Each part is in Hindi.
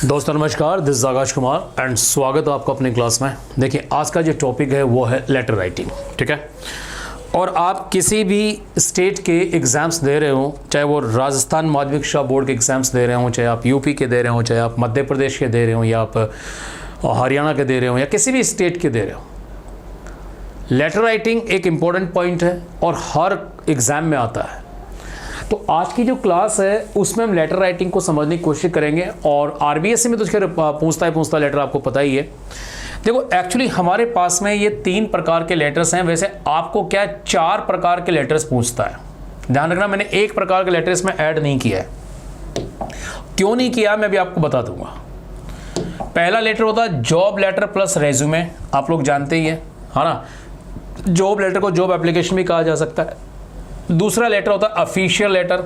दोस्तों नमस्कार, this is Akash Kumar and स्वागत है आपका अपने क्लास में। देखिए आज का जो टॉपिक है वो है लेटर राइटिंग, ठीक है। और आप किसी भी स्टेट के एग्ज़ाम्स दे रहे हो, चाहे वो राजस्थान माध्यमिक शिक्षा बोर्ड के एग्ज़ाम्स दे रहे हो, चाहे आप यूपी के दे रहे हो, चाहे आप मध्य प्रदेश के दे रहे हो, या आप हरियाणा के दे रहे हो, या किसी भी स्टेट के दे रहे हो, लेटर राइटिंग एक इम्पॉर्टेंट पॉइंट है और हर एग्ज़ाम में आता है। तो आज की जो क्लास है उसमें हम लेटर राइटिंग को समझने की कोशिश करेंगे। और आरबीएससी में तो खैर पूछता लेटर आपको पता ही है। देखो एक्चुअली हमारे पास में ये 3 प्रकार के लेटर्स हैं, वैसे आपको क्या 4 प्रकार के लेटर्स पूछता है। ध्यान रखना, मैंने 1 प्रकार के लेटर्स में ऐड नहीं किया है। क्यों नहीं किया मैं भी आपको बता दूंगा। पहला लेटर होता है जॉब लेटर प्लस रेज्यूमे, आप लोग जानते ही है ना। जॉब लेटर को जॉब एप्लीकेशन भी कहा जा सकता है। दूसरा लेटर होता है ऑफिशियल लेटर,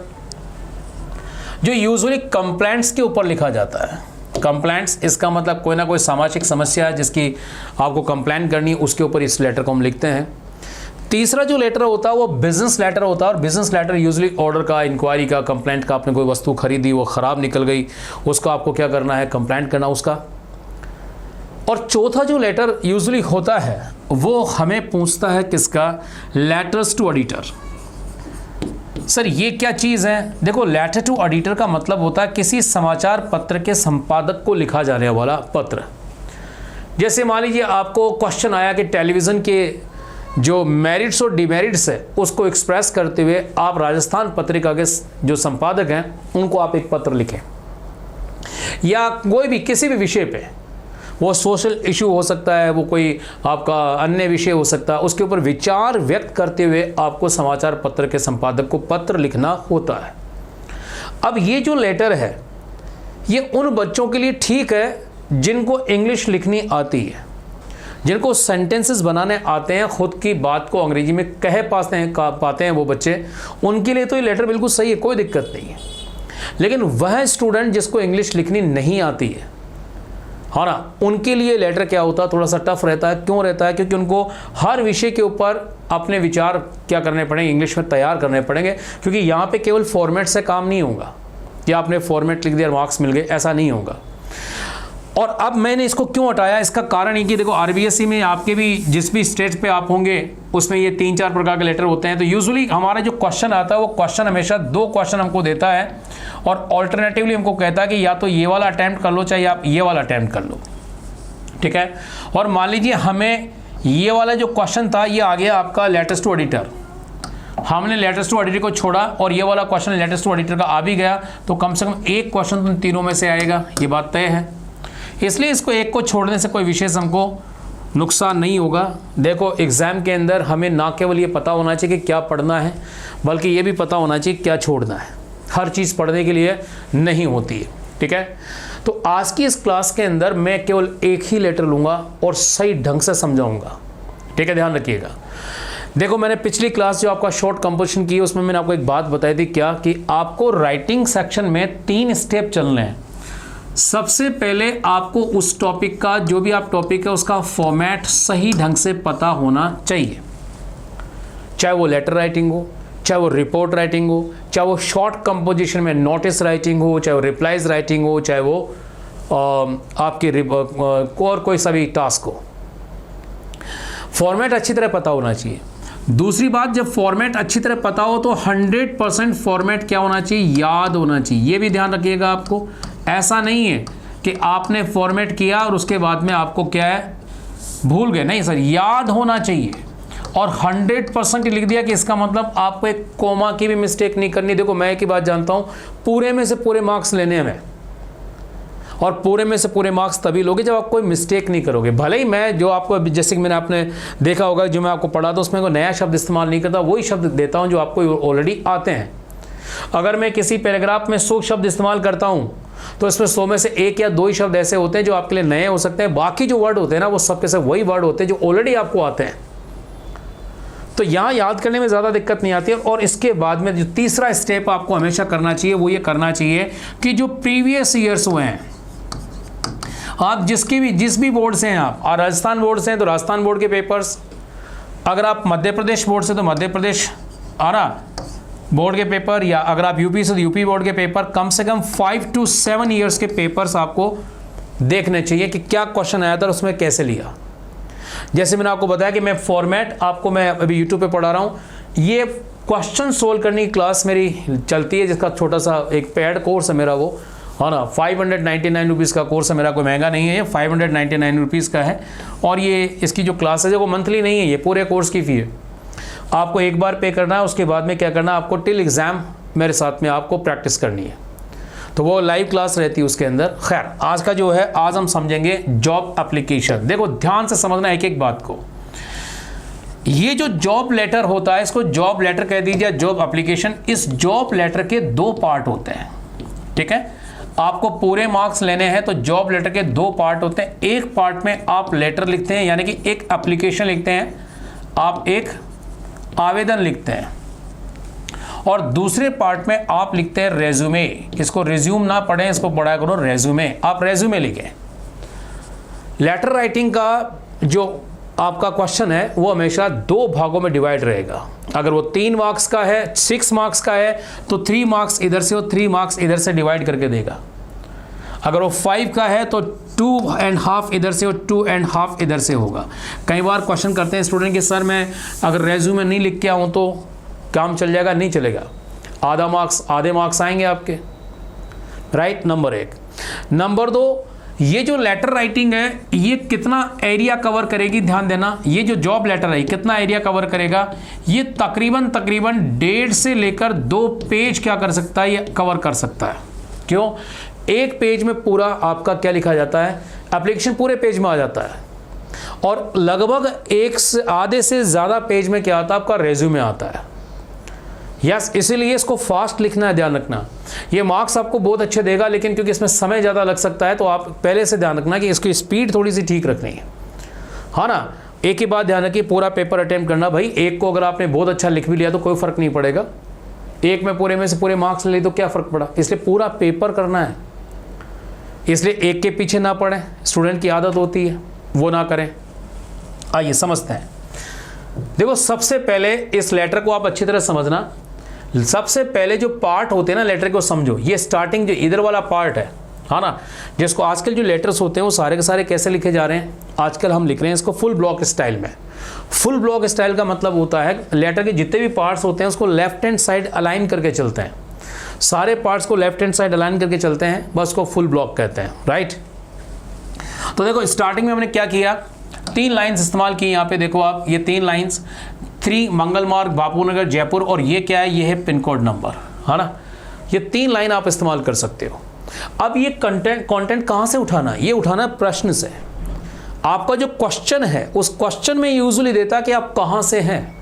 जो यूजुअली कंप्लेंट्स के ऊपर लिखा जाता है। कंप्लेंट्स इसका मतलब कोई ना कोई सामाजिक समस्या है जिसकी आपको कंप्लेंट करनी है, उसके ऊपर इस लेटर को हम लिखते हैं। तीसरा जो लेटर होता है वो बिजनेस लेटर होता है, और बिजनेस लेटर यूजुअली ऑर्डर का, इंक्वायरी का, कंप्लेंट का। आपने कोई वस्तु खरीदी, वो ख़राब निकल गई, उसका आपको क्या करना है, कंप्लेंट करना उसका। और चौथा जो लेटर यूजुअली होता है वो हमें पूछता है किसका, लेटर्स टू ऑडिटर। सर ये क्या चीज़ है? देखो लेटर टू ऑडिटर का मतलब होता है किसी समाचार पत्र के संपादक को लिखा जाने वाला पत्र। जैसे मान लीजिए आपको क्वेश्चन आया कि टेलीविज़न के जो मेरिट्स और डिमेरिट्स है उसको एक्सप्रेस करते हुए आप राजस्थान पत्रिका के जो संपादक हैं उनको आप एक पत्र लिखें, या कोई भी किसी भी विषय पे, वो सोशल इशू हो सकता है, वो कोई आपका अन्य विषय हो सकता है, उसके ऊपर विचार व्यक्त करते हुए आपको समाचार पत्र के संपादक को पत्र लिखना होता है। अब ये जो लेटर है ये उन बच्चों के लिए ठीक है जिनको इंग्लिश लिखनी आती है, जिनको सेंटेंसेस बनाने आते हैं, खुद की बात को अंग्रेजी में कह पाते हैं वो बच्चे, उनके लिए तो ये लेटर बिल्कुल सही है, कोई दिक्कत नहीं है। लेकिन वह स्टूडेंट जिसको इंग्लिश लिखनी नहीं आती है ना, उनके लिए लेटर क्या होता है, थोड़ा सा टफ रहता है। क्यों रहता है? क्योंकि उनको हर विषय के ऊपर अपने विचार क्या करने पड़ेंगे, इंग्लिश में तैयार करने पड़ेंगे। क्योंकि यहाँ पे केवल फॉर्मेट से काम नहीं होगा कि आपने फॉर्मेट लिख दिया मार्क्स मिल गए, ऐसा नहीं होगा। और अब मैंने इसको क्यों हटाया, इसका कारण ये कि देखो आरबीएससी में आपके भी जिस भी स्टेज पे आप होंगे उसमें ये 3-4 प्रकार के लेटर होते हैं। तो यूजुअली हमारा जो क्वेश्चन आता है वो क्वेश्चन हमेशा 2 क्वेश्चन हमको देता है, और ऑल्टरनेटिवली हमको कहता है कि या तो ये वाला अटैम्प्ट कर लो, चाहे आप ये वाला अटैम्प्ट कर लो, ठीक है। और मान लीजिए हमें ये वाला जो क्वेश्चन था ये आ गया आपका लेटर्स टू ऑडिटर, हमने लेटर्स टू ऑडिटर को छोड़ा और ये वाला क्वेश्चन लेटर्स टू ऑडिटर का आ भी गया, तो कम से कम एक क्वेश्चन तुम तीनों में से आएगा, ये बात तय है। इसलिए इसको एक को छोड़ने से कोई विशेष हमको नुकसान नहीं होगा। देखो एग्ज़ाम के अंदर हमें ना केवल ये पता होना चाहिए कि क्या पढ़ना है, बल्कि ये भी पता होना चाहिए क्या छोड़ना है। हर चीज़ पढ़ने के लिए नहीं होती है, ठीक है। तो आज की इस क्लास के अंदर मैं केवल एक ही लेटर लूँगा और सही ढंग से समझाऊँगा, ठीक है, ध्यान रखिएगा। देखो मैंने पिछली क्लास जो आपका शॉर्ट कंपोजिशन की उसमें मैंने आपको एक बात बताई थी, क्या कि आपको राइटिंग सेक्शन में 3 स्टेप चलने हैं। सबसे पहले आपको उस टॉपिक का, जो भी आप टॉपिक है उसका फॉर्मेट सही ढंग से पता होना चाहिए, चाहे वो लेटर राइटिंग हो, चाहे वो रिपोर्ट राइटिंग हो, चाहे वो शॉर्ट कंपोजिशन में नोटिस राइटिंग हो, चाहे वो रिप्लाइज राइटिंग हो, चाहे वो आपकी और कोई सा भी टास्क हो। फॉर्मेट अच्छी तरह पता होना चाहिए। दूसरी बात, जब फॉर्मेट अच्छी तरह पता हो तो 100% फॉर्मेट क्या होना चाहिए, याद होना चाहिए। ये भी ध्यान रखिएगा आपको, ऐसा नहीं है कि आपने फॉर्मेट किया और उसके बाद में आपको क्या है भूल गए, नहीं सर, याद होना चाहिए। और 100% लिख दिया कि इसका मतलब आपको एक कोमा की भी मिस्टेक नहीं करनी। देखो मैं एक ही बात जानता हूँ, पूरे में से पूरे मार्क्स लेने हैं, और पूरे में से पूरे मार्क्स तभी लोगे जब आप कोई मिस्टेक नहीं करोगे। भले ही मैं जो आपको, जैसे कि मैंने आपने देखा होगा जो मैं आपको पढ़ा था उसमें कोई नया शब्द इस्तेमाल नहीं करता, वही शब्द देता हूँ जो आपको ऑलरेडी आते हैं। अगर मैं किसी पैराग्राफ में 100 शब्द इस्तेमाल करता हूँ तो इसमें 100 में से 1 या 2 ही शब्द ऐसे होते हैं जो आपके लिए नए हो सकते हैं। बाकी जो वर्ड होते हैं ना वो सब के सब वही वर्ड होते हैं जो ऑलरेडी आपको आते हैं। तो यहाँ याद करने में ज़्यादा दिक्कत नहीं आती है। और इसके बाद में जो तीसरा स्टेप आपको हमेशा करना चाहिए वो ये करना चाहिए कि जो प्रीवियस ईयर्स हुए हैं, आप जिस भी बोर्ड से हैं, आप राजस्थान बोर्ड से हैं तो राजस्थान बोर्ड के पेपर्स, अगर आप मध्य प्रदेश बोर्ड से तो मध्य प्रदेश बोर्ड के पेपर, या अगर आप यूपी से तो यूपी बोर्ड के पेपर, कम से कम 5 to 7 ईयर्स के पेपर्स आपको देखने चाहिए कि क्या क्वेश्चन आया था और उसमें कैसे लिया। जैसे मैंने आपको बताया कि मैं फॉर्मेट आपको मैं अभी यूट्यूब पे पढ़ा रहा हूँ, ये क्वेश्चन सोल्व करने की क्लास मेरी चलती है, जिसका छोटा सा एक पेड कोर्स है मेरा, वो है ना 599 रुपीज़ का कोर्स है मेरा, कोई महंगा नहीं है, ये 599 रुपीज़ का है। और ये इसकी जो क्लास है वो मंथली नहीं है, ये पूरे कोर्स की फ़ी है। आपको एक बार पे करना है, उसके बाद में क्या करना है, आपको टिल एग्ज़ाम मेरे साथ में आपको प्रैक्टिस करनी है, तो वो लाइव क्लास रहती है उसके अंदर। खैर आज का जो है, आज हम समझेंगे जॉब एप्लीकेशन। देखो ध्यान से समझना एक एक बात को। ये जो जॉब लेटर होता है, इसको जॉब लेटर कह दीजिए, जॉब एप्लीकेशन। इस जॉब लेटर के 2 पार्ट होते हैं, ठीक है। आपको पूरे मार्क्स लेने हैं तो जॉब लेटर के 2 पार्ट होते हैं। एक पार्ट में आप लेटर लिखते हैं, यानी कि एक एप्लीकेशन लिखते हैं, आप एक आवेदन लिखते हैं, और दूसरे पार्ट में आप लिखते हैं रेज्यूमे। इसको रिज्यूम ना पढ़ें, इसको पढ़ा करो रेज्यूमे। आप रेज्यूमे लिखें। लेटर राइटिंग का जो आपका क्वेश्चन है वो हमेशा 2 भागों में डिवाइड रहेगा। अगर वो 3 मार्क्स का है, 6 मार्क्स का है, तो 3 मार्क्स इधर से और 3 मार्क्स इधर से डिवाइड करके देगा। अगर वो 5 का है तो 2.5 इधर से और 2.5 इधर से होगा। कई बार क्वेश्चन करते हैं स्टूडेंट कि सर मैं अगर रेज्यूमे नहीं लिख के आऊँ तो काम चल जाएगा? नहीं चलेगा, आधे मार्क्स आएंगे आपके, राइट। नंबर 1। नंबर 2, ये जो लेटर राइटिंग है ये कितना एरिया कवर करेगी, ध्यान देना। ये जो जॉब लेटर है कितना एरिया कवर करेगा, ये तकरीबन 1.5 से लेकर 2 पेज क्या कर सकता है, ये कवर कर सकता है। क्यों? एक पेज में पूरा आपका क्या लिखा जाता है, एप्लीकेशन पूरे पेज में आ जाता है, और लगभग आधे से ज़्यादा पेज में क्या आता है, आपका रेज्यूमे आता है। यस, इसीलिए इसको फास्ट लिखना है, ध्यान रखना। ये मार्क्स आपको बहुत अच्छे देगा, लेकिन क्योंकि इसमें समय ज़्यादा लग सकता है तो आप पहले से ध्यान रखना कि इसकी स्पीड थोड़ी सी ठीक रखनी है, हाँ ना। एक ही बात ध्यान रखिए, पूरा पेपर अटेम्प्ट करना भाई। एक को अगर आपने बहुत अच्छा लिख भी लिया तो कोई फ़र्क नहीं पड़ेगा, एक में पूरे में से पूरे मार्क्स ले तो क्या फ़र्क पड़ा। इसलिए पूरा पेपर करना है, इसलिए एक के पीछे ना पड़ें। स्टूडेंट की आदत होती है, वो ना करें। आइए समझते हैं। देखो सबसे पहले इस लेटर को आप अच्छी तरह समझना। सबसे पहले जो पार्ट होते हैं ना लेटर को समझो। ये स्टार्टिंग जो इधर वाला पार्ट है, हाँ ना, जिसको आजकल जो लेटर्स होते हैं वो सारे के सारे कैसे लिखे जा रहे हैं, आजकल हम लिख रहे हैं इसको फुल ब्लॉक स्टाइल में। फुल ब्लॉक स्टाइल का मतलब होता है लेटर के जितने भी पार्ट्स होते हैं उसको लेफ्ट हैंड साइड अलाइन करके चलते हैं। सारे पार्ट्स को लेफ्ट हैंड साइड अलाइन करके चलते हैं, बस को फुल ब्लॉक कहते हैं, राइट। तो देखो स्टार्टिंग में हमने क्या किया, 3 लाइन्स इस्तेमाल की। यहाँ पे देखो आप, ये 3 लाइन्स, 3 मंगल मार्ग, बापूनगर, जयपुर, और ये क्या है, ये है पिन कोड नंबर, है ना। ये 3 लाइन आप इस्तेमाल कर सकते हो। अब ये कंटेंट कहाँ से उठाना है, ये उठाना है प्रश्न से। आपका जो क्वेश्चन है उस क्वेश्चन में यूजुअली देता है कि आप कहाँ से हैं।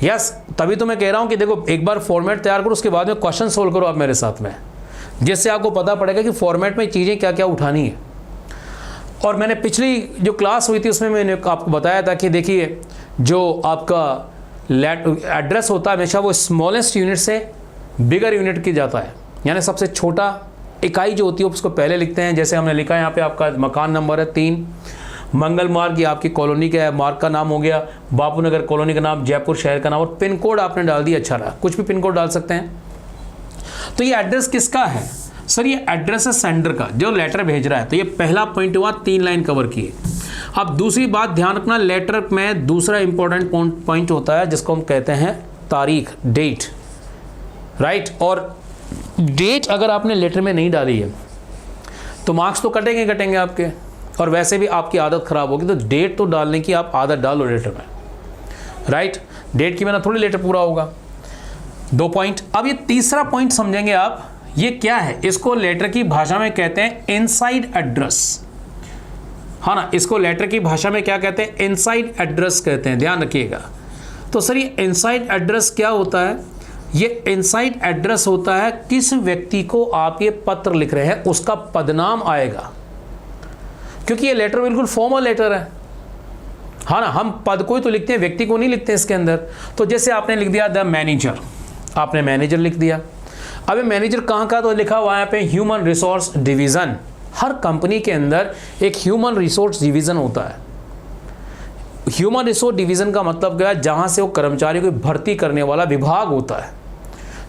यस, तभी तो मैं कह रहा हूँ कि देखो एक बार फॉर्मेट तैयार करो, उसके बाद में क्वेश्चन सोल्व करो आप मेरे साथ में, जिससे आपको पता पड़ेगा कि फॉर्मेट में चीज़ें क्या क्या उठानी है। और मैंने पिछली जो क्लास हुई थी उसमें मैंने आपको बताया था कि देखिए जो आपका एड्रेस होता है हमेशा वो स्मॉलेस्ट यूनिट से बिगर यूनिट की जाता है, यानी सबसे छोटा इकाई जो होती है उसको पहले लिखते हैं। जैसे हमने लिखा है यहाँ पे आपका मकान नंबर है 3, मंगल मार्ग, ये आपकी कॉलोनी का है, मार्ग का नाम हो गया, बापूनगर कॉलोनी का नाम, जयपुर शहर का नाम, और पिन कोड आपने डाल दिया। अच्छा रहा, कुछ भी पिन कोड डाल सकते हैं। तो ये एड्रेस किसका है सर, ये एड्रेस है सेंडर का, जो लेटर भेज रहा है। तो ये पहला पॉइंट हुआ, 3 लाइन कवर किए। अब दूसरी बात ध्यान रखना, लेटर में दूसरा इंपॉर्टेंट पॉइंट होता है जिसको हम कहते हैं तारीख, डेट, राइट। और डेट अगर आपने लेटर में नहीं डाली है तो मार्क्स तो कटेंगे आपके, और वैसे भी आपकी आदत खराब होगी। तो डेट तो डालने की आप आदत डालो लेटर में, राइट। डेट की बिना थोड़ी लेटर पूरा होगा। 2 पॉइंट। अब ये तीसरा पॉइंट समझेंगे आप, ये क्या है, इसको लेटर की भाषा में कहते हैं इनसाइड एड्रेस, हाँ ना। इसको लेटर की भाषा में क्या कहते हैं, इनसाइड एड्रेस कहते हैं, ध्यान रखिएगा। तो सर ये इनसाइड एड्रेस क्या होता है, ये इनसाइड एड्रेस होता है किस व्यक्ति को आप ये पत्र लिख रहे हैं उसका पदनाम आएगा, क्योंकि ये लेटर बिल्कुल फॉर्मल लेटर है, हाँ ना। हम पद को ही तो लिखते हैं, व्यक्ति को नहीं लिखते इसके अंदर। तो जैसे आपने लिख दिया द मैनेजर, आपने मैनेजर लिख दिया। अब ये मैनेजर कहाँ का, तो लिखा हुआ है यहाँ पे ह्यूमन रिसोर्स डिवीज़न। हर कंपनी के अंदर एक ह्यूमन रिसोर्स डिवीज़न होता है। ह्यूमन रिसोर्स डिवीज़न का मतलब क्या है, जहाँ से वो कर्मचारी को भर्ती करने वाला विभाग होता है।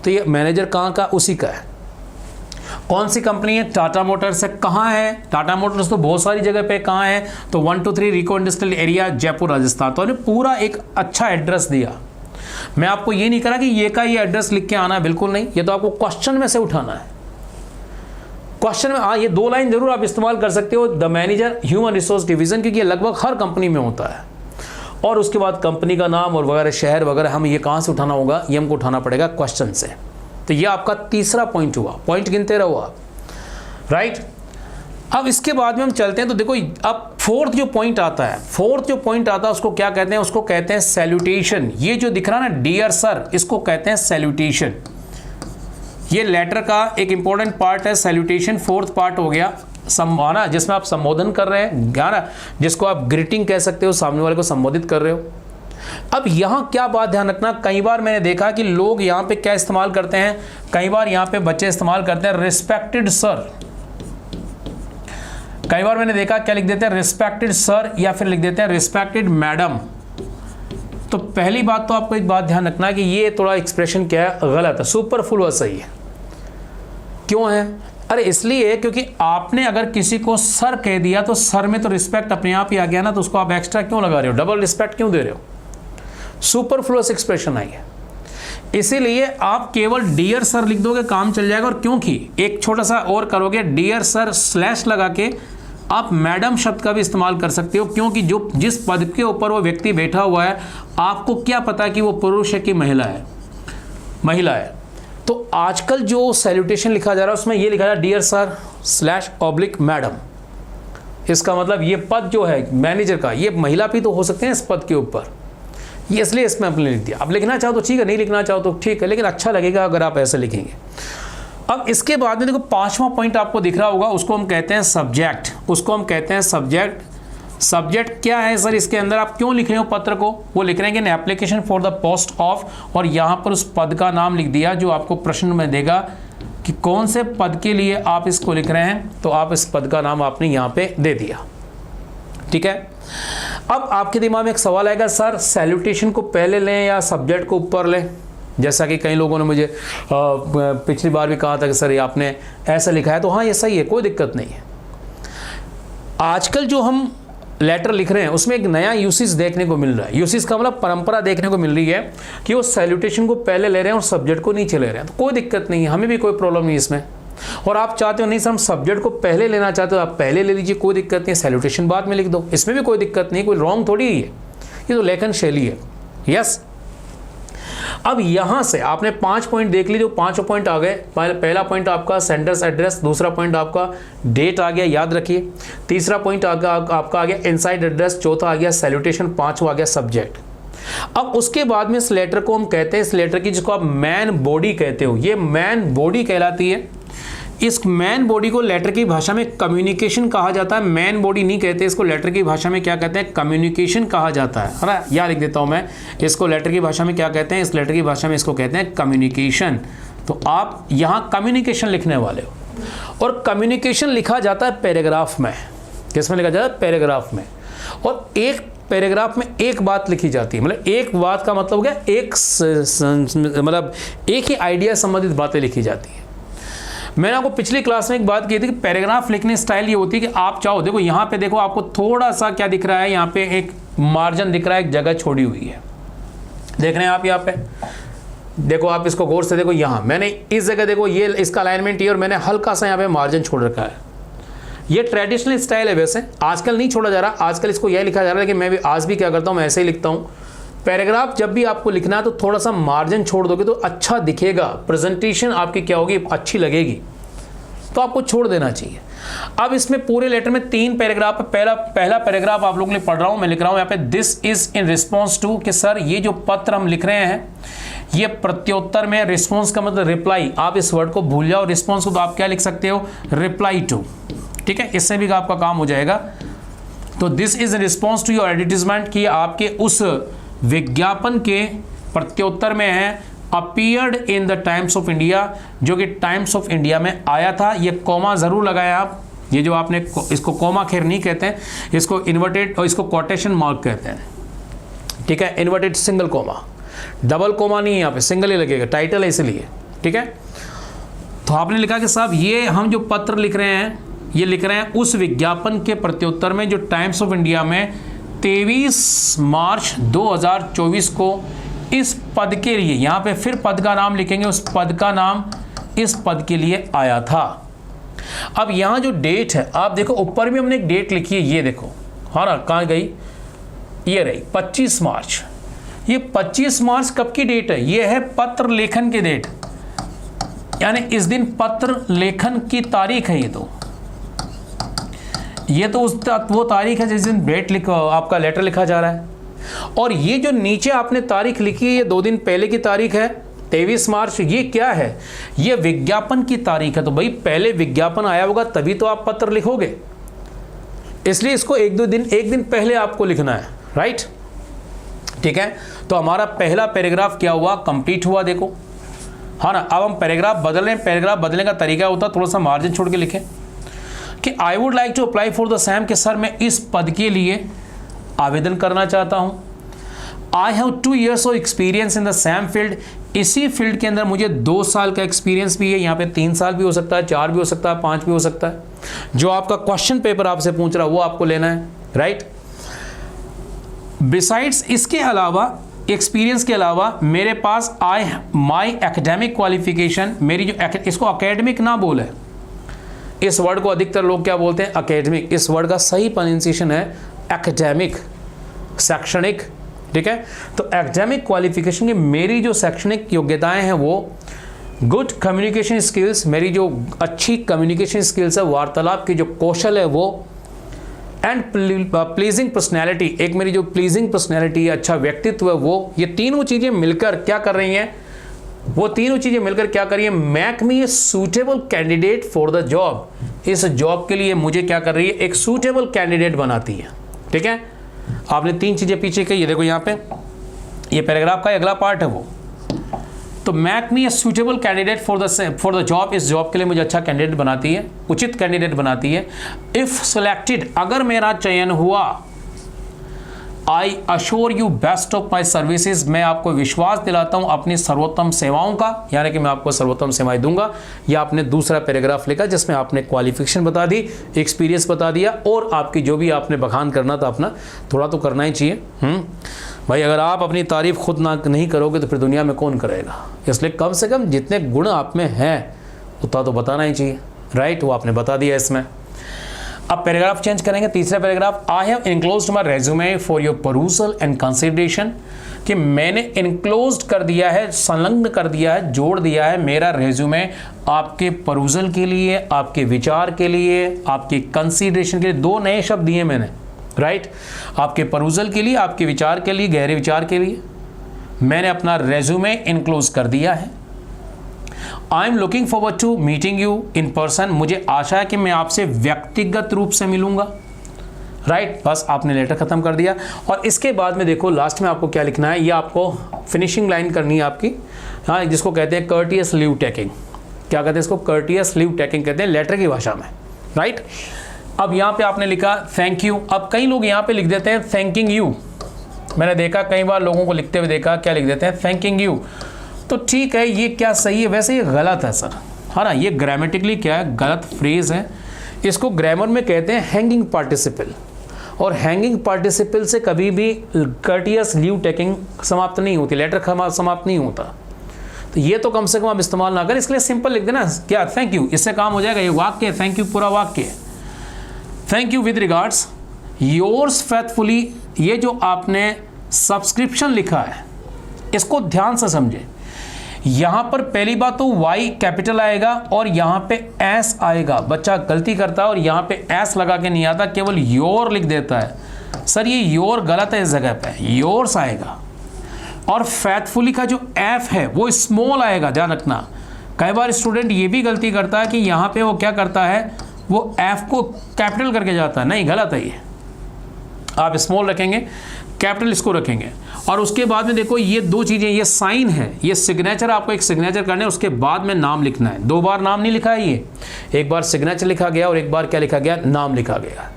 तो ये मैनेजर कहाँ का, उसी का है। कौन सी कंपनी है, टाटा मोटर्स है। कहाँ है टाटा मोटर्स, तो बहुत सारी जगह पे। कहाँ है, तो 123 रिको इंडस्ट्रियल एरिया, जयपुर राजस्थान। तो उन्होंने पूरा एक अच्छा एड्रेस दिया। मैं आपको ये नहीं करा कि ये का ये एड्रेस लिख के आना है, बिल्कुल नहीं, ये तो आपको क्वेश्चन में से उठाना है। क्वेश्चन में हाँ ये 2 लाइन जरूर आप इस्तेमाल कर सकते हो, the manager human resource division, क्योंकि ये लगभग हर कंपनी में होता है। और उसके बाद कंपनी का नाम और वगैरह, शहर वगैरह, हम ये कहाँ से उठाना होगा, ये हमको उठाना पड़ेगा क्वेश्चन से। तो ये आपका तीसरा पॉइंट हुआ, पॉइंट गिनते रहो आप, राइट। अब इसके बाद में हम चलते हैं, तो देखो अब फोर्थ जो पॉइंट आता है, उसको क्या कहते हैं, उसको कहते हैं सैल्यूटेशन। ये जो दिख रहा है ना डियर सर, इसको कहते हैं सैल्यूटेशन। ये लेटर का एक इंपॉर्टेंट पार्ट है सैल्यूटेशन। फोर्थ पार्ट हो गया सम्माना, जिसमें आप संबोधन कर रहे हैं, गाना जिसको आप ग्रीटिंग कह सकते हो, सामने वाले को संबोधित कर रहे हो। अब यहाँ क्या बात ध्यान रखना, कई बार मैंने देखा कि लोग यहाँ पे क्या इस्तेमाल करते हैं, कई बार यहाँ पे बच्चे इस्तेमाल करते हैं रिस्पेक्टेड सर। कई बार मैंने देखा क्या लिख देते हैं, रिस्पेक्टेड सर, या फिर लिख देते हैं रिस्पेक्टेड मैडम। तो पहली बात तो आपको एक बात ध्यान रखना कि ये थोड़ा एक्सप्रेशन क्या है, गलत है। सुपरफ्लू सही है। क्यों है, अरे इसलिए क्योंकि आपने अगर किसी को सर कह दिया तो सर में तो रिस्पेक्ट अपने आप ही आ गया ना, तो उसको आप एक्स्ट्रा क्यों लगा रहे हो, डबल रिस्पेक्ट क्यों दे रहे हो, सुपरफ्लूअस एक्सप्रेशन आई है। इसीलिए आप केवल डियर सर लिख दोगे, काम चल जाएगा। और क्योंकि एक छोटा सा और करोगे, डियर सर स्लैश लगा के आप मैडम शब्द का भी इस्तेमाल कर सकते हो, क्योंकि जो जिस पद के ऊपर वो व्यक्ति बैठा हुआ है, आपको क्या पता कि वो पुरुष है कि महिला है। तो आजकल जो सैल्यूटेशन लिखा जा रहा है उसमें ये लिखा जा रहा है dear sir slash oblique madam. इसका मतलब ये पद जो है मैनेजर का, ये महिला भी तो हो सकते हैं इस पद के ऊपर, ये इसलिए इसमें आपने लिख दिया। अब लिखना चाहो तो ठीक है, नहीं लिखना चाहो तो ठीक है, लेकिन अच्छा लगेगा अगर आप ऐसे लिखेंगे। अब इसके बाद में देखो 5वां पॉइंट आपको दिख रहा होगा, उसको हम कहते हैं सब्जेक्ट। सब्जेक्ट क्या है सर, इसके अंदर आप क्यों लिख रहे हो पत्र को, वो लिख रहे हैं कि application for the post of, और यहाँ पर उस पद का नाम लिख दिया जो आपको प्रश्न में देगा कि कौन से पद के लिए आप इसको लिख रहे हैं, तो आप इस पद का नाम आपने यहाँ पे दे दिया। ठीक है। अब आपके दिमाग में एक सवाल आएगा, सर सैल्यूटेशन को पहले लें या सब्जेक्ट को ऊपर लें। जैसा कि कई लोगों ने मुझे पिछली बार भी कहा था कि सर ये आपने ऐसा लिखा है, तो हाँ ये सही है, कोई दिक्कत नहीं है। आजकल जो हम लेटर लिख रहे हैं उसमें एक नया यूसेज देखने को मिल रहा है। यूसेज का मतलब परंपरा देखने को मिल रही है कि वो सैल्यूटेशन को पहले ले रहे हैं और सब्जेक्ट को नीचे ले रहे हैं। तो कोई दिक्कत नहीं है, हमें भी कोई प्रॉब्लम नहीं इसमें। और आप चाहते हो नहीं सर हम सब्जेक्ट को पहले लेना चाहते हो, आप पहले ले लीजिए, कोई दिक्कत नहीं है। सैल्यूटेशन बाद में लिख दो, इसमें भी कोई दिक्कत नहीं, कोई रॉन्ग थोड़ी ही है, ये तो लेखन शैली है। यस। अब यहां से आपने 5 पॉइंट देख ली, जो 5 पॉइंट आ गए। पहला पॉइंट आपका सेंडर्स एड्रेस, दूसरा पॉइंट आपका डेट आ गया, याद रखिए। तीसरा पॉइंट आपका आ गया इनसाइड एड्रेस, चौथा आ गया सैल्यूटेशन, 5वां आ गया सब्जेक्ट। अब उसके बाद में इस लेटर को हम कहते हैं, इस लेटर की जिसको आप मैन बॉडी कहते हो, ये मैन बॉडी कहलाती है। इस मैन बॉडी को लेटर की भाषा में कम्युनिकेशन कहा जाता है। मैन बॉडी नहीं कहते इसको, लेटर की भाषा में क्या कहते हैं, कम्युनिकेशन कहा जाता है ना। या लिख देता हूं मैं, इसको लेटर की भाषा में क्या कहते हैं, इस लेटर की भाषा में इसको कहते हैं कम्युनिकेशन। तो आप यहां कम्युनिकेशन लिखने वाले हो, और कम्युनिकेशन लिखा जाता है पैराग्राफ में। किसमें लिखा जाता है, पैराग्राफ में। और एक पैराग्राफ में एक बात लिखी जाती है, मतलब एक बात का मतलब हो गया मतलब एक ही आइडिया संबंधित बातें लिखी जाती है। मैंने आपको पिछली क्लास में एक बात की थी कि पैराग्राफ लिखने स्टाइल ये होती है कि आप चाहो, देखो यहाँ पे देखो आपको थोड़ा सा क्या दिख रहा है, यहाँ पे एक मार्जिन दिख रहा है, एक जगह छोड़ी हुई है, देख रहे हैं आप यहाँ पे। देखो आप इसको गौर से देखो, यहाँ मैंने इस जगह देखो ये इसका अलाइनमेंट ये, और मैंने हल्का सा यहाँ पे मार्जिन छोड़ रखा है। ये ट्रेडिशनल स्टाइल है, वैसे आजकल नहीं छोड़ा जा रहा, आजकल इसको यह लिखा जा रहा है कि मैं भी आज भी क्या करता हूँ, मैं ऐसे ही लिखता हूँ। पैराग्राफ जब भी आपको लिखना है तो थोड़ा सा मार्जिन छोड़ दोगे तो अच्छा दिखेगा, प्रेजेंटेशन आपकी क्या होगी, अच्छी लगेगी, तो आपको छोड़ देना चाहिए। अब इसमें पूरे लेटर में 3 पैराग्राफ है। पहला पैराग्राफ आप लोगों के लिए पढ़ रहा हूं, मैं लिख रहा हूं यहाँ पे, this is in response to, कि सर ये जो पत्र हम लिख रहे हैं ये प्रत्युत्तर में, रिस्पॉन्स का मतलब रिप्लाई, आप इस वर्ड को भूल जाओ, रिस्पॉन्स को तो आप क्या लिख सकते हो, रिप्लाई टू। ठीक है, इससे भी आपका काम हो जाएगा। तो this is in response to your advertisement, कि आपके उस विज्ञापन के प्रत्युत्तर में है, appeared in the Times of India, जो कि टाइम्स ऑफ इंडिया में आया था। ये कॉमा जरूर लगाया आप, ये जो आपने इसको कॉमा खैर नहीं कहते हैं, इसको इन्वर्टेड और इसको कोटेशन मार्क कहते हैं। ठीक है, inverted single comma, double comma नहीं है यहाँ पे, सिंगल ही लगेगा, टाइटल है इसलिए। ठीक है। तो आपने लिखा कि साहब ये हम जो पत्र लिख रहे हैं, ये लिख रहे हैं उस विज्ञापन के प्रत्युत्तर में जो टाइम्स ऑफ इंडिया में 23 मार्च 2024 को इस पद के लिए, यहाँ पे फिर पद का नाम लिखेंगे, उस पद का नाम इस पद के लिए आया था। अब यहाँ जो डेट है आप देखो, ऊपर भी हमने एक डेट लिखी है, ये देखो, हाँ ना, कहाँ गई, ये रही 25 मार्च। ये 25 मार्च कब की डेट है? ये है पत्र लेखन की डेट, यानी इस दिन पत्र लेखन की तारीख है। ये तो वो तारीख है जिस दिन डेट आपका लेटर लिखा जा रहा है। और ये जो नीचे आपने तारीख लिखी है, ये 2 दिन पहले की तारीख है, 23 मार्च। ये क्या है? ये विज्ञापन की तारीख है। तो भाई पहले विज्ञापन आया होगा तभी तो आप पत्र लिखोगे, इसलिए इसको एक दिन पहले आपको लिखना है, राइट? ठीक है। तो हमारा पहला पैराग्राफ क्या हुआ? कंप्लीट हुआ, देखो, हाँ ना। अब हम पैराग्राफ बदल रहे हैं। पैराग्राफ बदलने का तरीका होता है थोड़ा सा मार्जिन छोड़ के लिखें कि I would like to apply for the same, कि सर मैं इस पद के लिए आवेदन करना चाहता हूँ। I have 2 years of experience in the same field, इसी फील्ड के अंदर मुझे 2 साल का एक्सपीरियंस भी है। यहाँ पे 3 साल भी हो सकता है, 4 भी हो सकता है, 5 भी हो सकता है। जो आपका क्वेश्चन पेपर आपसे पूछ रहा है वो आपको लेना है, राइट? बिसाइड्स, इसके अलावा, एक्सपीरियंस के अलावा मेरे पास माई एकेडमिक क्वालिफिकेशन, मेरी जो इसको अकेडमिक ना बोले, इस वर्ड को अधिकतर लोग क्या बोलते हैं? अकेडमिक। इस वर्ड का सही प्रोनाउंसिएशन है एकेडमिक, शैक्षणिक, ठीक है। तो एकेडमिक क्वालिफिकेशन की मेरी जो शैक्षणिक योग्यताएं हैं वो गुड कम्युनिकेशन स्किल्स, मेरी जो अच्छी कम्युनिकेशन स्किल्स है, वार्तालाप की जो कौशल है वो, एंड प्लीजिंग पर्सनैलिटी, एक मेरी जो प्लीजिंग पर्सनैलिटी है, अच्छा व्यक्तित्व है वो, ये तीनों चीज़ें मिलकर क्या कर रही हैं? वो तीनों चीज़ें मिलकर क्या कर रही है? Make me a suitable candidate for the job. इस जॉब के लिए मुझे क्या कर रही है? एक सूटेबल कैंडिडेट बनाती है, ठीक है। आपने 3 चीज़ें पीछे कही, ये देखो यहाँ पे, ये पैराग्राफ का अगला पार्ट है वो। तो make me a suitable candidate for the job, इस जॉब के लिए मुझे अच्छा कैंडिडेट बनाती है, उचित कैंडिडेट बनाती है। इफ़ सेलेक्टेड, अगर मेरा चयन हुआ, I assure you best of my services, मैं आपको विश्वास दिलाता हूँ अपनी सर्वोत्तम सेवाओं का, यानी कि मैं आपको सर्वोत्तम सेवाएं दूंगा। या आपने दूसरा पैराग्राफ लिखा जिसमें आपने क्वालिफिकेशन बता दी, एक्सपीरियंस बता दिया, और आपकी जो भी आपने बखान करना था अपना, थोड़ा तो करना ही चाहिए। भाई अगर आप अपनी तारीफ खुद नहीं करोगे तो फिर दुनिया में कौन करेगा? इसलिए कम से कम जितने गुण आप में हैं उतना तो बताना ही चाहिए, राइट? वो आपने बता दिया इसमें। अब पैराग्राफ चेंज करेंगे, तीसरा paragraph, I have enclosed my resume for your perusal and consideration, कि मैंने इनक्लोज्ड कर दिया है, संलग्न कर दिया है, जोड़ दिया है मेरा रेज्यूमे आपके परusal के लिए, आपके विचार के लिए, आपके कंसिडरेशन के लिए। 2 नए शब्द दिए मैंने, राइट? आपके परusal के लिए, आपके विचार के लिए, गहरे विचार के लिए मैंने अपना रेज्यूमे इनक्लोज कर दिया है। I am looking forward to meeting you in person, मुझे आशा है कि मैं आपसे व्यक्तिगत रूप से मिलूंगा, राइट? बस आपने लेटर खत्म कर दिया। और इसके बाद में देखो लास्ट में आपको क्या लिखना है, ये आपको फिनिशिंग लाइन करनी है आपकी, हाँ, जिसको कहते हैं कर्टियस लीव टेकिंग। क्या कहते हैं इसको? कर्टियस लीव टेकिंग कहते हैं लेटर की भाषा में, राइट? अब यहाँ पे आपने लिखा थैंक यू। अब कई लोग यहाँ पे लिख देते हैं थैंकिंग यू, मैंने देखा कई बार लोगों को लिखते हुए देखा, क्या लिख देते हैं? Thanking you. तो ठीक है, ये क्या सही है? वैसे ये गलत है सर, है ना? ये ग्रामेटिकली क्या है? गलत फ्रेज है। इसको ग्रामर में कहते हैं हैंगिंग पार्टिसिपल, और हैंगिंग पार्टिसिपल से कभी भी कर्टियस लीव टेकिंग समाप्त नहीं होती, लेटर समाप्त नहीं होता। तो ये तो कम से कम आप इस्तेमाल ना करें, इसके लिए सिंपल लिख देना क्या? थैंक यू, इससे काम हो जाएगा। ये वाक्य थैंक यू पूरा वाक्य है। Thank you with regards yours faithfully, ये जो आपने सब्सक्रिप्शन लिखा है इसको ध्यान से समझे। यहां पर पहली बात तो वाई कैपिटल आएगा और यहां पे एस आएगा। बच्चा गलती करता है और यहां पे एस लगा के नहीं आता, केवल योर लिख देता है। सर ये योर गलत है, इस जगह पे योर्स आएगा। और फैथफुली का जो एफ है वो स्मॉल आएगा, ध्यान रखना। कई बार स्टूडेंट ये भी गलती करता है कि यहां पे वो क्या करता है, वो एफ को कैपिटल करके जाता है। नहीं, गलत है ये, आप स्मॉल रखेंगे, कैपिटल इसको रखेंगे। और उसके बाद में देखो ये 2 चीज़ें, ये साइन है, ये सिग्नेचर, आपको एक सिग्नेचर करना है, उसके बाद में नाम लिखना है। 2 बार नाम नहीं लिखा है ये, एक बार सिग्नेचर लिखा गया और एक बार क्या लिखा गया? नाम लिखा गया।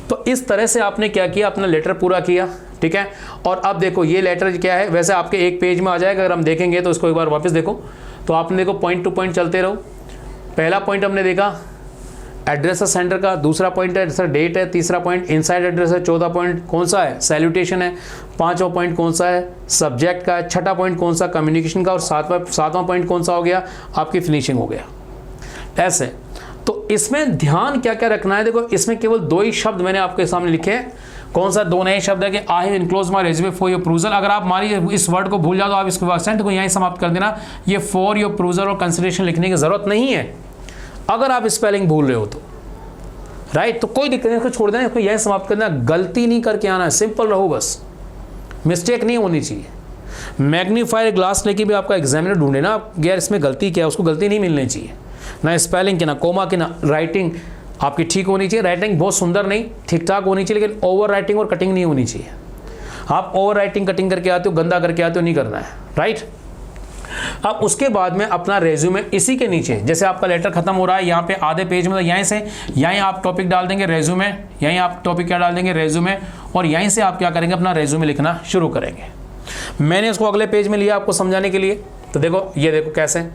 तो इस तरह से आपने क्या किया, अपना लेटर पूरा किया, ठीक है। और अब देखो ये लेटर क्या है, वैसे आपके एक पेज में आ जाएगा, अगर हम देखेंगे तो इसको एक बार वापस देखो। तो आपने देखो पॉइंट टू पॉइंट चलते रहो। पहला पॉइंट हमने देखा एड्रेस है सेंटर का, दूसरा पॉइंट है सर डेट है, तीसरा पॉइंट इनसाइड एड्रेस है, चौथा पॉइंट कौन सा है सैल्यूटेशन है, पांचवा पॉइंट कौन सा है सब्जेक्ट का है, छठा पॉइंट कौन सा कम्युनिकेशन का, और सातवां पॉइंट कौन सा हो गया आपकी फिनिशिंग हो गया। ऐसे तो इसमें ध्यान क्या क्या रखना है, देखो इसमें केवल 2 ही शब्द मैंने आपके सामने लिखे हैं। कौन सा 2 नए शब्द है कि I have enclose my resume for your perusal. अगर आप हमारी इस वर्ड को भूल जाओ तो आप इसको एक्सेंट को यहीं समाप्त कर देना, ये फॉर योर प्रूजल और कंसिडरेशन लिखने की जरूरत नहीं है अगर आप स्पेलिंग भूल रहे हो तो, राइट। तो कोई दिक्कत नहीं, इसको छोड़ देना, इसको यहीं समाप्त करना, गलती नहीं करके आना है, सिंपल रहो बस, मिस्टेक नहीं होनी चाहिए। मैग्नीफायर ग्लास लेके भी आपका एग्जामिनर ढूंढे ना यार इसमें गलती क्या है, उसको गलती नहीं मिलनी चाहिए, ना स्पेलिंग की ना कोमा की ना राइटिंग आपकी ठीक होनी चाहिए। राइटिंग बहुत सुंदर नहीं ठीक ठाक होनी चाहिए, लेकिन ओवर राइटिंग और कटिंग नहीं होनी चाहिए। आप ओवर राइटिंग कटिंग करके आते हो, गंदा करके आते हो, नहीं करना है, राइट। अब उसके बाद में अपना रेज्यूमे इसी के नीचे, जैसे आपका लेटर खत्म हो रहा है यहाँ पे आधे पेज में, तो यहीं से यहीं आप टॉपिक डाल देंगे रेज्यूमे, यहीं आप टॉपिक क्या डाल देंगे रेज्यूमे, और यहीं से आप क्या करेंगे अपना रेज्यूमे लिखना शुरू करेंगे। मैंने उसको अगले पेज में लिया आपको समझाने के लिए, तो देखो ये देखो कैसे।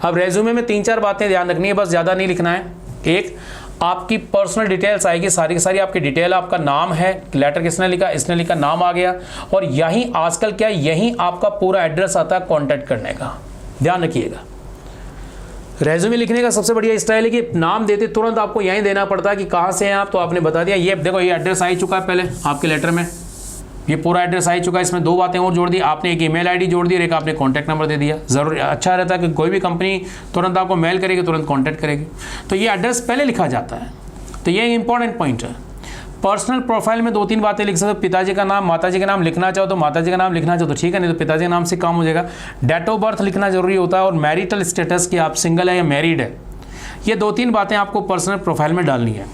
अब रेज्यूमे में 3-4 बातें ध्यान रखनी है, बस ज़्यादा नहीं लिखना है। एक, आपकी पर्सनल डिटेल्स आएगी, सारी की सारी आपकी डिटेल, आपका नाम है, लेटर किसने लिखा, इसने लिखा, नाम आ गया, और यहीं आजकल क्या यहीं आपका पूरा एड्रेस आता है कॉन्टैक्ट करने का, ध्यान रखिएगा। रेज्यूमे लिखने का सबसे बढ़िया स्टाइल है कि नाम देते तुरंत आपको यहीं देना पड़ता है कि कहाँ से हैं आप, तो आपने बता दिया। ये देखो ये एड्रेस आ ही चुका है पहले आपके लेटर में, ये पूरा एड्रेस आ ही चुका है। इसमें 2 बातें और जोड़ दी आपने, एक ईमेल आईडी जोड़ दी और एक आपने कॉन्टैक्ट नंबर दे दिया। ज़रूर अच्छा रहता है कि कोई भी कंपनी तुरंत आपको मेल करेगी, तुरंत कॉन्टैक्ट करेगी, तो ये एड्रेस पहले लिखा जाता है। तो ये इंपॉर्टेंट पॉइंट है। पर्सनल प्रोफाइल में 2-3 बातें लिख सकते हो, पिताजी का नाम, माताजी का नाम लिखना चाहो तो माताजी का नाम लिखना चाहो तो ठीक है, नहीं तो पिताजी का नाम से काम हो जाएगा। डेट ऑफ बर्थ लिखना जरूरी होता है, और मैरिटल स्टेटस कि आप सिंगल है या मैरिड है, ये 2-3 बातें आपको पर्सनल प्रोफाइल में डालनी है।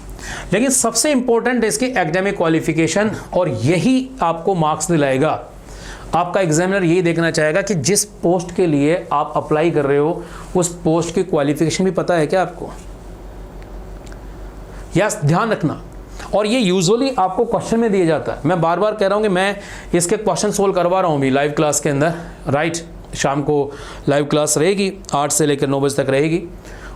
लेकिन सबसे इंपॉर्टेंट इसकी एकेडमिक क्वालिफिकेशन, और यही आपको मार्क्स दिलाएगा। आपका एग्जामिनर यही देखना चाहेगा कि जिस पोस्ट के लिए आप अप्लाई कर रहे हो उस पोस्ट की क्वालिफिकेशन भी पता है क्या आपको, यस ध्यान रखना। और ये यूजुअली आपको क्वेश्चन में दिया जाता है। मैं बार बार कह रहा हूँ कि मैं इसके क्वेश्चन सोल्व करवा रहा हूँ भी लाइव क्लास के अंदर, राइट। शाम को लाइव क्लास रहेगी 8 से लेकर 9 बजे तक रहेगी।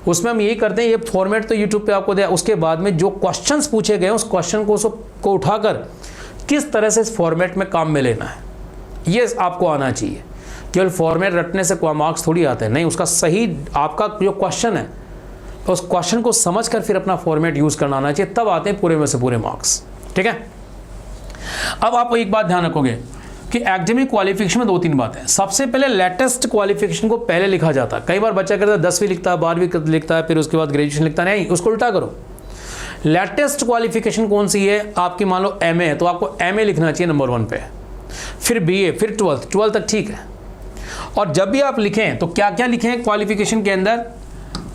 उसमें हम यही करते हैं, ये फॉर्मेट तो यूट्यूब पे आपको दिया, उसके बाद में जो क्वेश्चंस पूछे गए उस क्वेश्चन को उठाकर किस तरह से इस फॉर्मेट में काम में लेना है, ये आपको आना चाहिए। केवल फॉर्मेट रटने से कोई मार्क्स थोड़ी आते हैं, नहीं, उसका सही आपका जो क्वेश्चन है तो उस क्वेश्चन को समझकर फिर अपना फॉर्मेट यूज़ करना आना चाहिए, तब आते हैं पूरे में से पूरे मार्क्स, ठीक है। अब आप एक बात ध्यान रखोगे कि एकेडमिक क्वालिफिकेशन में 2-3 बातें। सबसे पहले लेटेस्ट क्वालिफिकेशन को पहले लिखा जाता है। कई बार बच्चा करता है 10वीं लिखता है, 12वीं लिखता है, फिर उसके बाद ग्रेजुएशन लिखता है, नहीं, उसको उल्टा करो। लेटेस्ट क्वालिफिकेशन कौन सी है आपकी, मान लो एमए है तो आपको एमए लिखना चाहिए नंबर 1 पे, फिर बीए, फिर 12th तक ठीक है। और जब भी आप लिखें तो क्या क्या लिखें क्वालिफिकेशन के अंदर,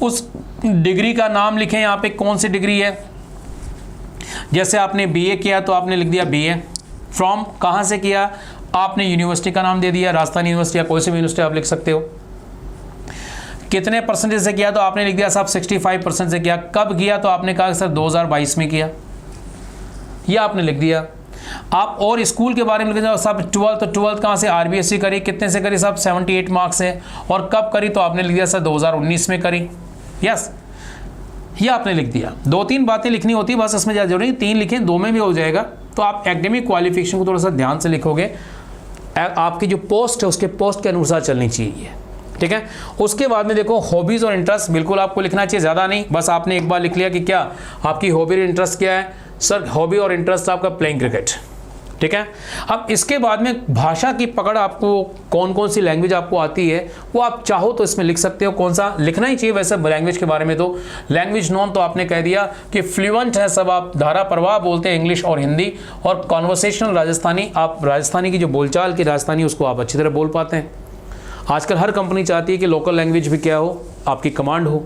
उस डिग्री का नाम लिखें, यहाँ पे कौन सी डिग्री है। जैसे आपने बीए किया तो आपने लिख दिया बीए, फ्रॉम कहाँ से किया आपने यूनिवर्सिटी का नाम दे दिया, राजस्थान यूनिवर्सिटी या कोई सी भी यूनिवर्सिटी आप लिख सकते हो। कितने परसेंटेज से किया तो आपने लिख दिया साहब 65% से किया। कब किया तो आपने कहा सर 2022 में किया, यह आपने लिख दिया। आप और स्कूल के बारे में लिख साहब 12th कहाँ से, आरबीएससी करी, कितने से करी साहब 78 मार्क्स है, और कब करी तो आपने लिख दिया सर 2019 में करी, यस, ये आपने लिख दिया। 2-3 बातें लिखनी होती है बस, इसमें ज़्यादा जरूरी 3 लिखें, 2 में भी हो जाएगा। तो आप एकेडमिक क्वालिफिकेशन को थोड़ा सा ध्यान से लिखोगे, आपकी जो पोस्ट है उसके पोस्ट के अनुसार चलनी चाहिए, ठीक है। उसके बाद में देखो हॉबीज़ और इंटरेस्ट बिल्कुल आपको लिखना चाहिए, ज़्यादा नहीं, बस आपने एक बार लिख लिया कि क्या आपकी हॉबी और इंटरेस्ट क्या है। सर हॉबी और इंटरेस्ट आपका प्लेइंग क्रिकेट, ठीक है। अब इसके बाद में भाषा की पकड़, आपको कौन कौन सी लैंग्वेज आपको आती है वो आप चाहो तो इसमें लिख सकते हो, कौन सा लिखना ही चाहिए वैसे लैंग्वेज के बारे में। तो लैंग्वेज नॉन तो आपने कह दिया कि फ्लुएंट है सब, आप धारा प्रवाह बोलते हैं इंग्लिश और हिंदी, और कॉन्वर्सेशनल राजस्थानी, आप राजस्थानी की जो बोलचाल की राजस्थानी उसको आप अच्छी तरह बोल पाते हैं। आजकल हर कंपनी चाहती है कि लोकल लैंग्वेज भी क्या हो, आपकी कमांड हो,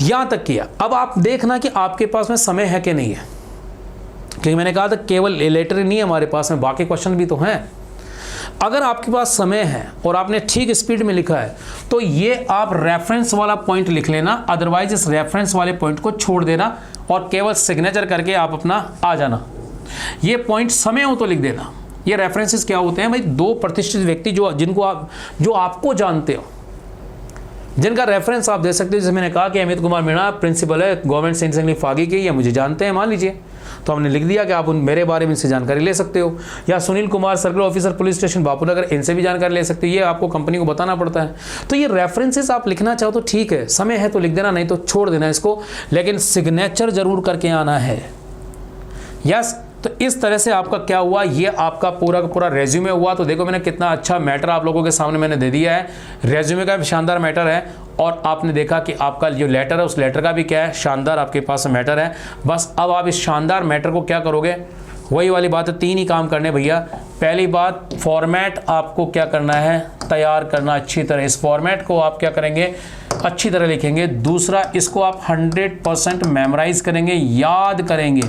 यहाँ तक किया। अब आप देखना कि आपके पास में समय है कि नहीं है, क्योंकि मैंने कहा था केवल लेटर ही नहीं है हमारे पास में, बाकी क्वेश्चन भी तो हैं। अगर आपके पास समय है और आपने ठीक स्पीड में लिखा है तो ये आप रेफरेंस वाला पॉइंट लिख लेना, अदरवाइज इस रेफरेंस वाले पॉइंट को छोड़ देना और केवल सिग्नेचर करके आप अपना आ जाना। ये पॉइंट समय हो तो लिख देना। ये रेफरेंसेस क्या होते हैं भाई, 2 प्रतिष्ठित व्यक्ति जो आपको जानते हो, जिनका रेफरेंस आप दे सकते हो, जैसे मैंने कहा कि अमित कुमार मीणा प्रिंसिपल है गवर्नमेंट साइंस इंग्लिश फागी के, या मुझे जानते हैं मान लीजिए, तो हमने लिख दिया कि आप मेरे बारे में इनसे जानकारी ले सकते हो। या Sunil Kumar circle officer police station Bapunagar, इनसे भी जानकारी ले सकते हो। ये आपको कंपनी को बताना पड़ता है। तो ये रेफरेंसेस आप लिखना चाहो तो ठीक है, समय है तो लिख देना, नहीं तो छोड़ देना इसको, लेकिन सिग्नेचर जरूर करके आना है। यस, तो इस तरह से आपका क्या हुआ, ये आपका पूरा का पूरा रेज्यूमे हुआ। तो देखो मैंने कितना अच्छा मैटर आप लोगों के सामने मैंने दे दिया है। रेज्यूमे का भी शानदार मैटर है, और आपने देखा कि आपका जो लेटर है उस लेटर का भी क्या है, शानदार आपके पास मैटर है। बस अब आप इस शानदार मैटर को क्या करोगे, वही वाली बात है, 3 ही काम करने भैया। पहली बात, फॉर्मेट आपको क्या करना है, तैयार करना अच्छी तरह। इस फॉर्मेट को आप क्या करेंगे, अच्छी तरह लिखेंगे। दूसरा, इसको आप 100% मेमोराइज करेंगे, याद करेंगे।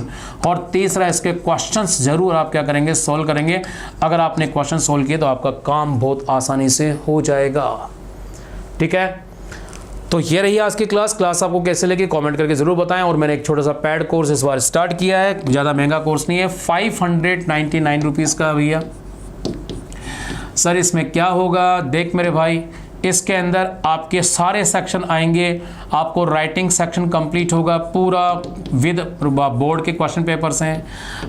और तीसरा, इसके क्वेश्चंस जरूर आप क्या करेंगे, सॉल्व करेंगे। अगर आपने क्वेश्चन सॉल्व किए तो आपका काम बहुत आसानी से हो जाएगा। ठीक है, तो ये रही आज की क्लास आपको कैसे लगी कमेंट करके ज़रूर बताएं। और मैंने एक छोटा सा पैड कोर्स इस बार स्टार्ट किया है, ज़्यादा महंगा कोर्स नहीं है, 599 रुपीज़ का भैया। सर इसमें क्या होगा, देख मेरे भाई, इसके अंदर आपके सारे सेक्शन आएंगे। आपको राइटिंग सेक्शन कंप्लीट होगा पूरा विद बोर्ड के क्वेश्चन पेपर्स हैं।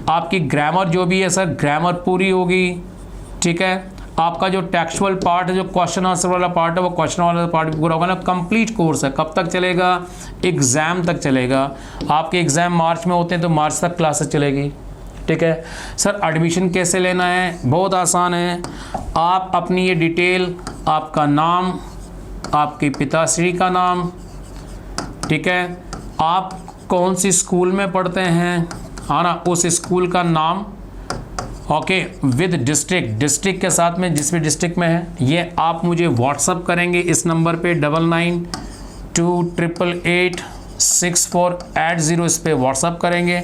आपकी ग्रामर जो भी है सर, ग्रामर पूरी होगी। ठीक है, आपका जो टेक्सुअल पार्ट है, जो क्वेश्चन आंसर वाला पार्ट है, वो क्वेश्चन वाला पार्ट भी पूरा होगा ना। कंप्लीट कोर्स है। कब तक चलेगा, एग्ज़ाम तक चलेगा। आपके एग्ज़ाम मार्च में होते हैं तो मार्च तक क्लासेस चलेगी। ठीक है सर, एडमिशन कैसे लेना है, बहुत आसान है। आप अपनी ये डिटेल, आपका नाम, आपके पिताश्री का नाम, ठीक है, आप कौन सी स्कूल में पढ़ते हैं, हाँ ना, उस स्कूल का नाम, ओके, विद डिस्ट्रिक्ट के साथ में जिस भी डिस्ट्रिक्ट में है, ये आप मुझे व्हाट्सअप करेंगे इस नंबर पे 9928886480, इस पे व्हाट्सअप करेंगे।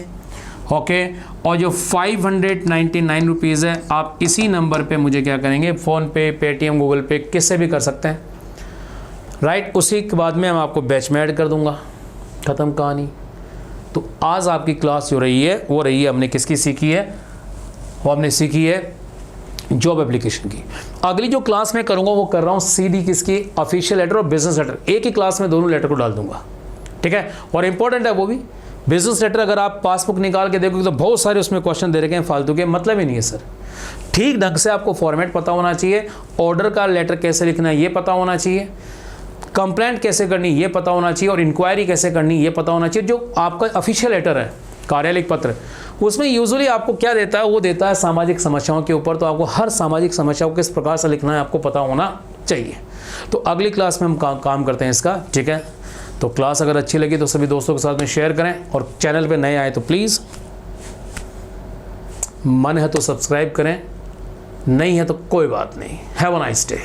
ओके, और जो 599 रुपीज़ है, आप इसी नंबर पे मुझे क्या करेंगे, फ़ोन पे, पेटीएम, गूगल पे, किससे भी कर सकते हैं। राइट, उसी के बाद में मैं आपको बैच में ऐड कर दूंगा, ख़त्म कहानी। तो आज आपकी क्लास जो रही है वो रही है, हमने किसकी सीखी है, वो हमने सीखी है जॉब एप्लीकेशन की। अगली जो क्लास में करूंगा वो कर रहा हूँ सीडी किसकी, ऑफिशियल लेटर और बिजनेस लेटर। एक ही क्लास में दोनों लेटर को डाल दूंगा। ठीक है, और इंपॉर्टेंट है वो भी बिजनेस लेटर। अगर आप पासबुक निकाल के देखोगे तो बहुत सारे उसमें क्वेश्चन दे रखे हैं फालतू के, मतलब ही नहीं है सर। ठीक ढंग से आपको फॉर्मेट पता होना चाहिए, ऑर्डर का लेटर कैसे लिखना है ये पता होना चाहिए, कंप्लेंट कैसे करनी ये पता होना चाहिए, और इंक्वायरी कैसे करनी ये पता होना चाहिए। जो आपका ऑफिशियल लेटर है, कार्यालयिक पत्र, उसमें यूजुअली आपको क्या देता है, वो देता है सामाजिक समस्याओं के ऊपर। तो आपको हर सामाजिक समस्या को किस प्रकार से लिखना है आपको पता होना चाहिए। तो अगली क्लास में हम काम करते हैं इसका। ठीक है, तो क्लास अगर अच्छी लगी तो सभी दोस्तों के साथ में शेयर करें, और चैनल पे नए आए तो प्लीज़ मन है तो सब्सक्राइब करें, नहीं है तो कोई बात नहीं। Have a nice day.